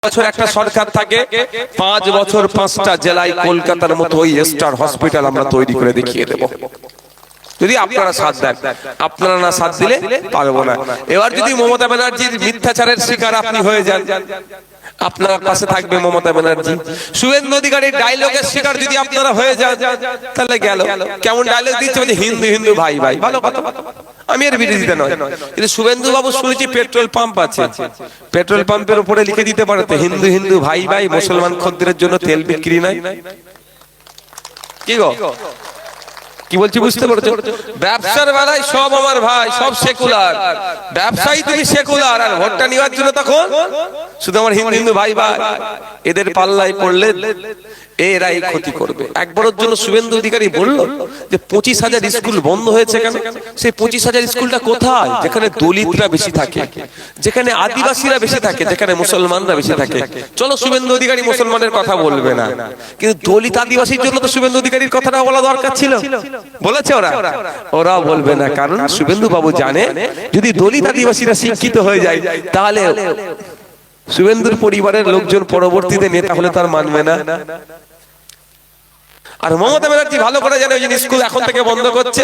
বছর একটা সরকার থাকে, 5 বছর 5টা জেলায় কলকাতার মতো ওই স্টার হসপিটাল আমরা তৈরি করে দেখিয়ে দেব, যদি আপনারা সাথ দেন। আপনারা না সাথ দিলে পারবো না। এবার যদি মমতা ব্যানার্জির মিথ্যাচারের শিকার আপনি হয়ে যান, আপনার পাশে থাকবে মমতা ব্যানার্জি। শুভেন্দু অধিকারীর ডায়লগের শিকার যদি আপনারা হয়ে যান, তাহলে গেল। কেমন ডায়লগ দিচ্ছে, বলছে হিন্দু হিন্দু ভাই ভাই, ভালো কথা, আমি এর বিরোধিতা নয়। কিন্তু শুভেন্দু বাবু শুনেছি পেট্রোল পাম্প আছে, পেট্রোল পাম্পের উপরে লিখে দিতে পারতে হিন্দু হিন্দু ভাই ভাই, মুসলমান খদ্দেরের জন্য তেল বিক্রি নাই। কি গো, কি বলছি বুঝতে পারছো? ব্যবসার বেলায় সব আমার ভাই, সব সেকুলার। ব্যবসায়ী তুমি সেকুলার, আর ভোটটা নেওয়ার জন্য তখন শুধু আমার হিন্দু হিন্দু ভাই ভাই। এদের পাল্লায় পড়লে এরাই ক্ষতি করবে। একবারের জন্য শুভেন্দু অধিকারী বলল যে 25,000 স্কুল বন্ধ হয়েছে কেন? সেই 25,000 স্কুলটা কোথায়? যেখানে দলিতরা বেশি থাকে, যেখানে আদিবাসীরা বেশি থাকে, যেখানে মুসলমানরা বেশি থাকে। চলো শুভেন্দু অধিকারী মুসলমানের কথা বলবে না, কিন্তু দলিত আদিবাসীর জন্য তো শুভেন্দু অধিকারীর কথাটা বলা দরকার ছিল। বলেছে ওরা? ওরা বলবে না, কারণ শুভেন্দু বাবু জানে যদি দলিত আদিবাসীরা শিক্ষিত হয়ে যায়, তাহলে শুভেন্দুর পরিবারের লোকজন পরবর্তীতে নেতা হলে তার মানবে না। আর মমতা ব্যানার্জি ভালো করে জানে ওই স্কুল এখন থেকে বন্ধ করছে।